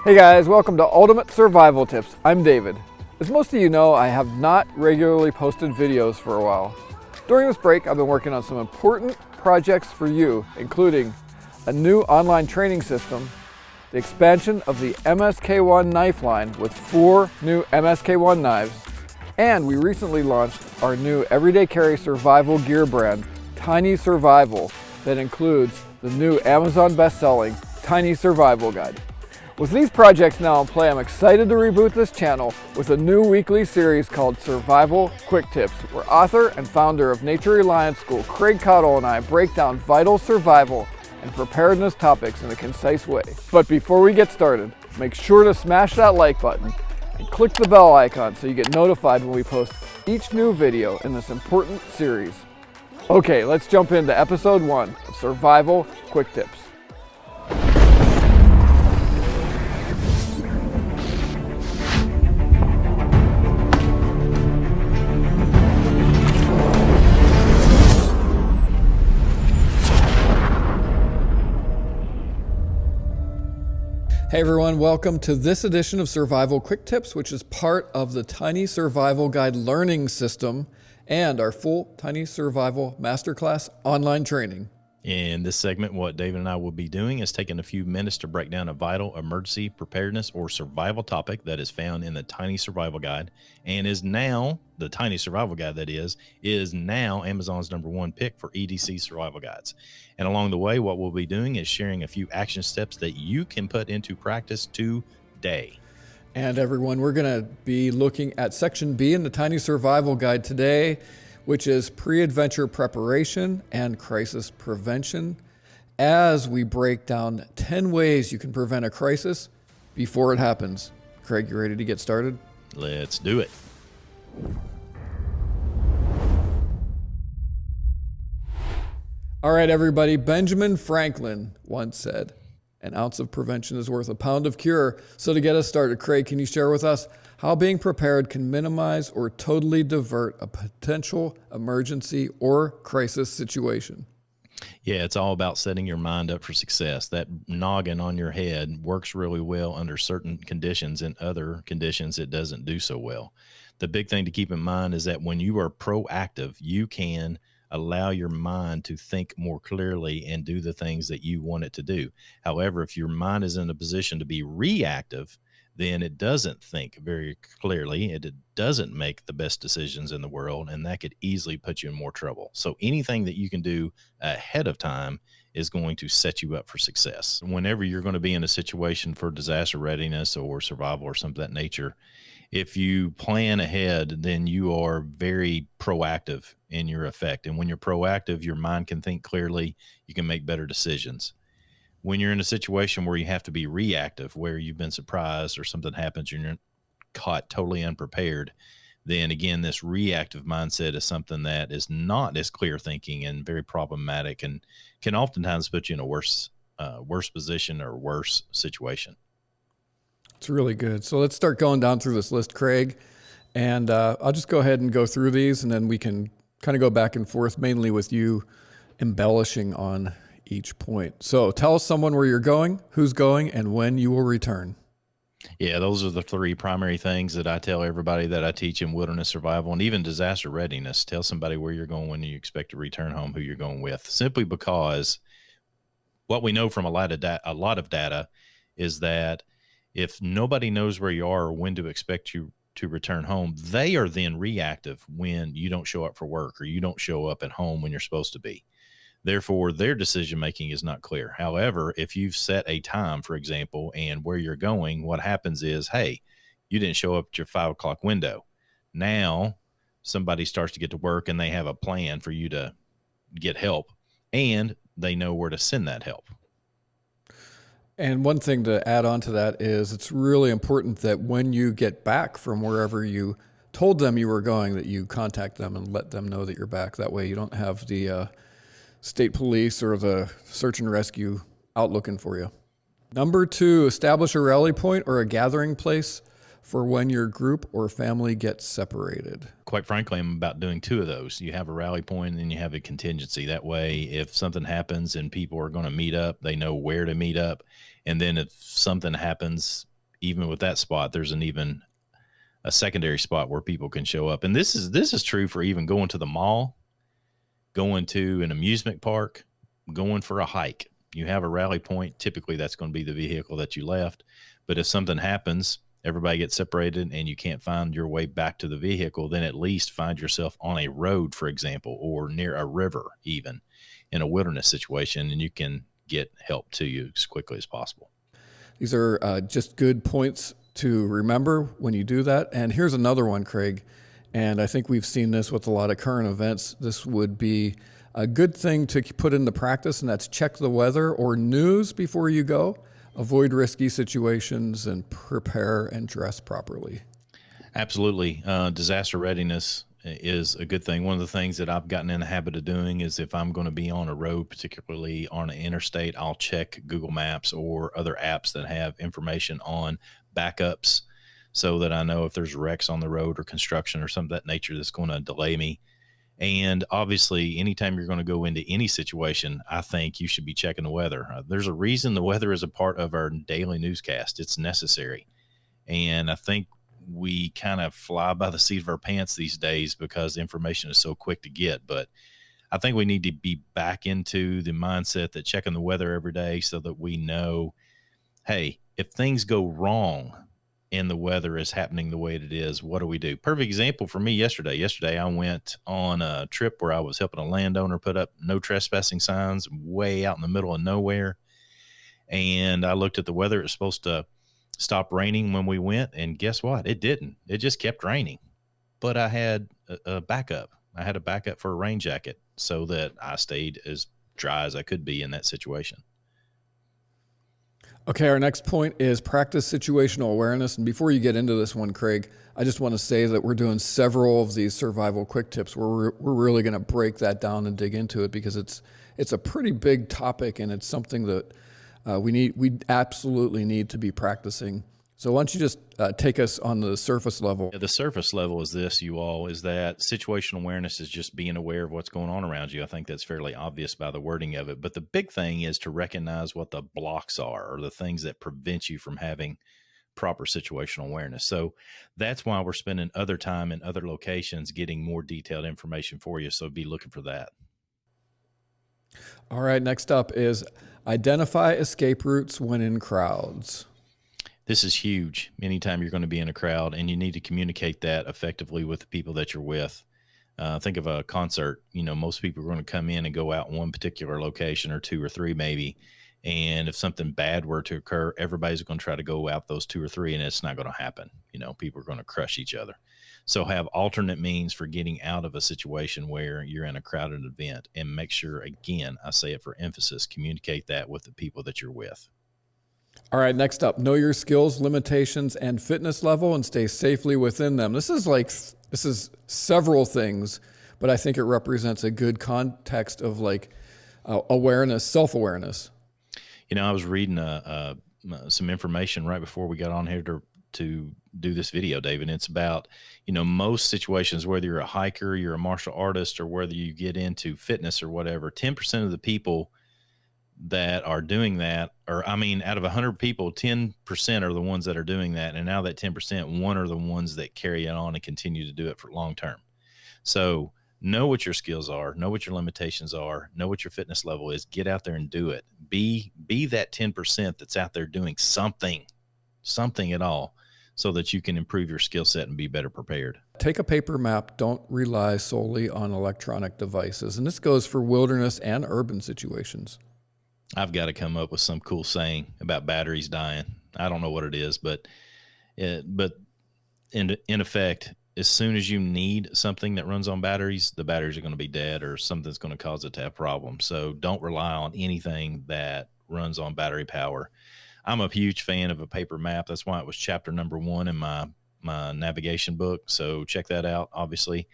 Hey guys, welcome to Ultimate Survival Tips. I'm David. As most of you know, I have not regularly posted videos for a while. During this break, I've been working on some important projects for you, including a new online training system, the expansion of the MSK1 knife line with 4 new MSK1 knives, and we recently launched our new everyday carry survival gear brand, Tiny Survival, that includes the new Amazon best-selling Tiny Survival Guide. With these projects now in play, I'm excited to reboot this channel with a new weekly series called Survival Quick Tips, where author and founder of Nature Reliance School, Craig Caudill, and I break down vital survival and preparedness topics in a concise way. But before we get started, make sure to smash that like button and click the bell icon so you get notified when we post each new video in this important series. Okay, let's jump into episode 1 of Survival Quick Tips. Hey everyone, welcome to this edition of Survival Quick Tips, which is part of the Tiny Survival Guide learning system and our full Tiny Survival Masterclass online training. In this segment, what David and I will be doing is taking a few minutes to break down a vital emergency preparedness or survival topic that is found in the Tiny Survival Guide and is now, the Tiny Survival Guide that is now Amazon's #1 pick for EDC survival guides. And along the way, what we'll be doing is sharing a few action steps that you can put into practice today. And everyone, we're going to be looking at section B in the Tiny Survival Guide today, which is pre-adventure preparation and crisis prevention, as we break down 10 ways you can prevent a crisis before it happens. Craig, you ready to get started? Let's do it. All right, everybody. Benjamin Franklin once said, "An ounce of prevention is worth a pound of cure." So to get us started, Craig, can you share with us how being prepared can minimize or totally divert a potential emergency or crisis situation? Yeah, it's all about setting your mind up for success. That noggin on your head works really well under certain conditions. In other conditions, it doesn't do so well. The big thing to keep in mind is that when you are proactive, you can allow your mind to think more clearly and do the things that you want it to do. However, if your mind is in a position to be reactive, then it doesn't think very clearly. It doesn't make the best decisions in the world, and that could easily put you in more trouble. So anything that you can do ahead of time is going to set you up for success. Whenever you're going to be in a situation for disaster readiness or survival or something of that nature, if you plan ahead, then you are very proactive in your effect. And when you're proactive, your mind can think clearly. You can make better decisions. When you're in a situation where you have to be reactive, where you've been surprised or something happens and you're caught totally unprepared, then again, this reactive mindset is something that is not as clear thinking and very problematic and can oftentimes put you in a worse position or worse situation. It's really good. So let's start going down through this list, Craig. And I'll just go ahead and go through these, and then we can kind of go back and forth, mainly with you embellishing on each point. So tell someone where you're going, who's going, and when you will return. Yeah, those are the 3 primary things that I tell everybody that I teach in wilderness survival and even disaster readiness. Tell somebody where you're going, when you expect to return home, who you're going with, simply because what we know from a lot of data is that if nobody knows where you are or when to expect you to return home, they are then reactive when you don't show up for work or you don't show up at home when you're supposed to be. Therefore, their decision-making is not clear. However, if you've set a time, for example, and where you're going, what happens is, hey, you didn't show up at your 5 o'clock window. Now somebody starts to get to work and they have a plan for you to get help, and they know where to send that help. And one thing to add on to that is it's really important that when you get back from wherever you told them you were going, that you contact them and let them know that you're back. That way you don't have the state police or the search and rescue out looking for you. Number 2, establish a rally point or a gathering place for when your group or family gets separated. Quite frankly, I'm about doing 2 of those. You have a rally point and then you have a contingency. That way, if something happens and people are going to meet up, they know where to meet up. And then if something happens even with that spot, there's even a secondary spot where people can show up. And this is true for even going to the mall, going to an amusement park, going for a hike. You have a rally point. Typically, that's going to be the vehicle that you left. But if something happens, everybody gets separated and you can't find your way back to the vehicle, then at least find yourself on a road, for example, or near a river, even in a wilderness situation, and you can get help to you as quickly as possible. These are just good points to remember when you do that. And here's another one, Craig. And I think we've seen this with a lot of current events. This would be a good thing to put into practice, and that's check the weather or news before you go. Avoid risky situations and prepare and dress properly. Absolutely. Disaster readiness is a good thing. One of the things that I've gotten in the habit of doing is if I'm going to be on a road, particularly on an interstate, I'll check Google Maps or other apps that have information on backups so that I know if there's wrecks on the road or construction or something of that nature that's going to delay me. And obviously, anytime you're going to go into any situation, I think you should be checking the weather. There's a reason the weather is a part of our daily newscast. It's necessary. And I think we kind of fly by the seat of our pants these days because information is so quick to get. But I think we need to be back into the mindset that checking the weather every day so that we know, hey, if things go wrong and the weather is happening the way it is, what do we do? Perfect example for me yesterday. Yesterday, I went on a trip where I was helping a landowner put up no trespassing signs way out in the middle of nowhere. And I looked at the weather. It was supposed to stop raining when we went. And guess what? It didn't. It just kept raining. But I had a backup. I had a backup for a rain jacket so that I stayed as dry as I could be in that situation. Okay, our next point is practice situational awareness. And before you get into this one, Craig, I just want to say that we're doing several of these survival quick tips where we're really going to break that down and dig into it because it's a pretty big topic and it's something that we absolutely need to be practicing. So why don't you just take us on the surface level? Yeah, the surface level is this, you all, is that situational awareness is just being aware of what's going on around you. I think that's fairly obvious by the wording of it. But the big thing is to recognize what the blocks are or the things that prevent you from having proper situational awareness. So that's why we're spending other time in other locations getting more detailed information for you. So be looking for that. All right, next up is identify escape routes when in crowds. This is huge anytime you're going to be in a crowd, and you need to communicate that effectively with the people that you're with. Think of a concert. You know, most people are going to come in and go out in one particular location or two or three maybe. And if something bad were to occur, everybody's going to try to go out those two or three, and it's not going to happen. You know, people are going to crush each other. So have alternate means for getting out of a situation where you're in a crowded event, and make sure, again, I say it for emphasis, communicate that with the people that you're with. All right, next up, know your skills, limitations, and fitness level and stay safely within them. This is several things, but I think it represents a good context of awareness, self-awareness. You know, I was reading some information right before we got on here to do this video, David. It's about, you know, most situations, whether you're a hiker, you're a martial artist, or whether you get into fitness or whatever, 10% of the people that are doing that, or I mean, out of 100 people, 10% are the ones that are doing that. And now that 10%, one are the ones that carry it on and continue to do it for long term. So know what your skills are, know what your limitations are, know what your fitness level is, get out there and do it. Be that 10% that's out there doing something at all so that you can improve your skill set and be better prepared. Take a paper map. Don't rely solely on electronic devices. And this goes for wilderness and urban situations. I've got to come up with some cool saying about batteries dying. I don't know what it is, but in effect, as soon as you need something that runs on batteries, the batteries are going to be dead or something's going to cause it to have problems. So don't rely on anything that runs on battery power. I'm a huge fan of a paper map. That's why it was chapter number 1 in my navigation book. So check that out, obviously.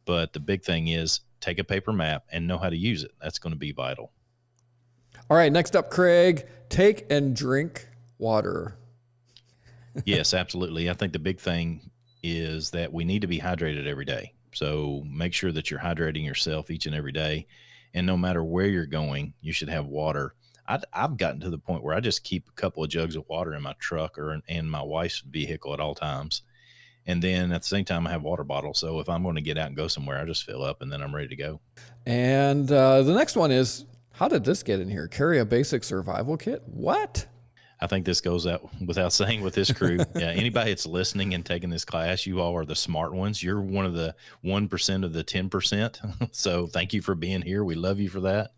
But the big thing is take a paper map and know how to use it. That's going to be vital. All right, next up, Craig, take and drink water. Yes, absolutely. I think the big thing is that we need to be hydrated every day. So make sure that you're hydrating yourself each and every day. And no matter where you're going, you should have water. I've gotten to the point where I just keep a couple of jugs of water in my truck or in my wife's vehicle at all times. And then at the same time, I have water bottles. So if I'm going to get out and go somewhere, I just fill up and then I'm ready to go. And the next one is, how did this get in here? Carry a basic survival kit? What? I think this goes out without saying with this crew. Yeah, anybody that's listening and taking this class, you all are the smart ones. You're one of the 1% of the 10%. So thank you for being here. We love you for that.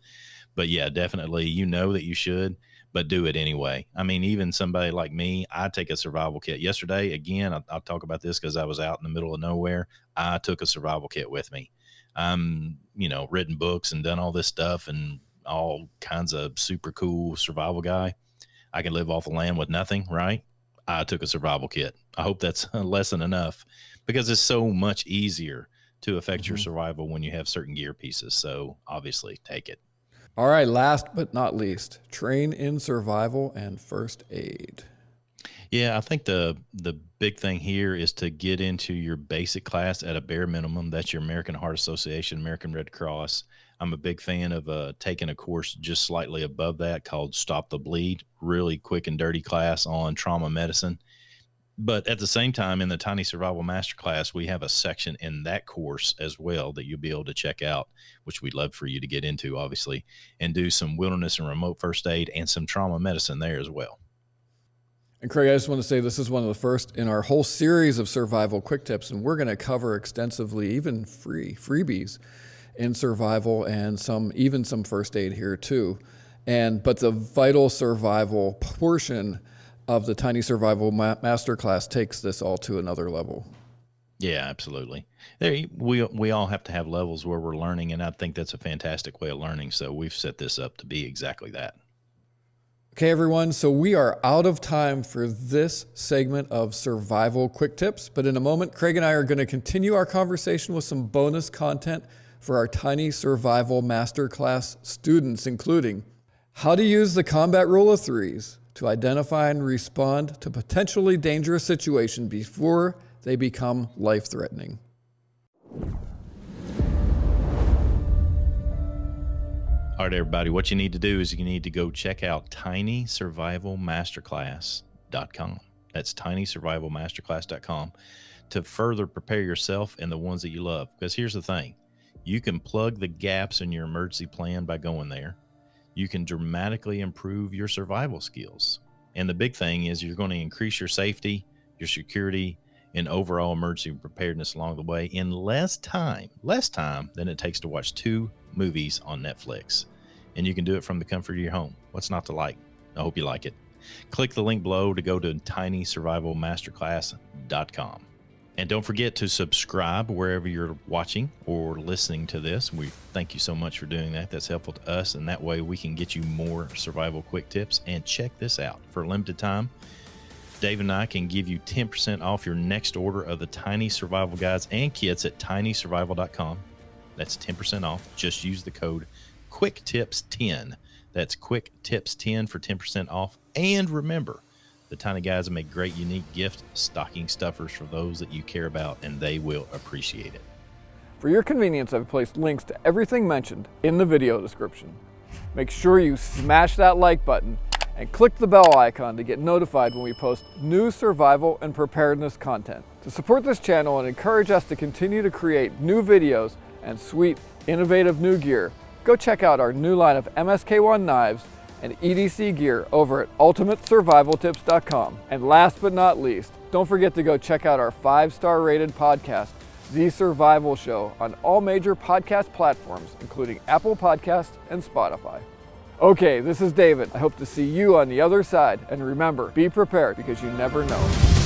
But yeah, definitely, you know that you should, but do it anyway. I mean, even somebody like me, I take a survival kit. Yesterday, again, I'll talk about this because I was out in the middle of nowhere. I took a survival kit with me. I'm, written books and done all this stuff and all kinds of super cool survival guy. I can live off the land with nothing, right? I took a survival kit. I hope that's a lesson enough because it's so much easier to affect your survival when you have certain gear pieces. So obviously take it. All right, last but not least, train in survival and first aid. Yeah, I think the big thing here is to get into your basic class at a bare minimum. That's your American Heart Association, American Red Cross. I'm a big fan of taking a course just slightly above that called Stop the Bleed, really quick and dirty class on trauma medicine. But at the same time, in the Tiny Survival Masterclass, we have a section in that course as well that you'll be able to check out, which we'd love for you to get into, obviously, and do some wilderness and remote first aid and some trauma medicine there as well. And Craig, I just want to say this is one of the first in our whole series of survival quick tips, and we're going to cover extensively, even freebies in survival and even some first aid here too. But the vital survival portion of the Tiny Survival Masterclass takes this all to another level. Yeah, absolutely. We all have to have levels where we're learning, and I think that's a fantastic way of learning. So we've set this up to be exactly that. Okay, everyone, so we are out of time for this segment of Survival Quick Tips, but in a moment, Craig and I are going to continue our conversation with some bonus content for our Tiny Survival Masterclass students, including how to use the combat rule of threes to identify and respond to potentially dangerous situations before they become life-threatening. All right, everybody, what you need to do is you need to go check out tinysurvivalmasterclass.com. That's tinysurvivalmasterclass.com to further prepare yourself and the ones that you love. Because here's the thing. You can plug the gaps in your emergency plan by going there. You can dramatically improve your survival skills. And the big thing is you're going to increase your safety, your security, and overall emergency preparedness along the way in less time than it takes to watch 2 movies on Netflix. And you can do it from the comfort of your home. What's not to like? I hope you like it. Click the link below to go to tinysurvivalmasterclass.com. And don't forget to subscribe wherever you're watching or listening to this. We thank you so much for doing that. That's helpful to us. And that way we can get you more survival quick tips. And check this out. For a limited time, Dave and I can give you 10% off your next order of the Tiny Survival Guides and Kits at tinysurvival.com. That's 10% off. Just use the code QuickTips10. That's QuickTips10 for 10% off. And remember, the Tiny Guides make great, unique gift stocking stuffers for those that you care about, and they will appreciate it. For your convenience, I've placed links to everything mentioned in the video description. Make sure you smash that like button and click the bell icon to get notified when we post new survival and preparedness content. To support this channel and encourage us to continue to create new videos and sweet, innovative new gear, go check out our new line of MSK1 knives and EDC gear over at ultimatesurvivaltips.com. And last but not least, don't forget to go check out our 5-star rated podcast, The Survival Show, on all major podcast platforms, including Apple Podcasts and Spotify. Okay, this is David. I hope to see you on the other side. And remember, be prepared because you never know.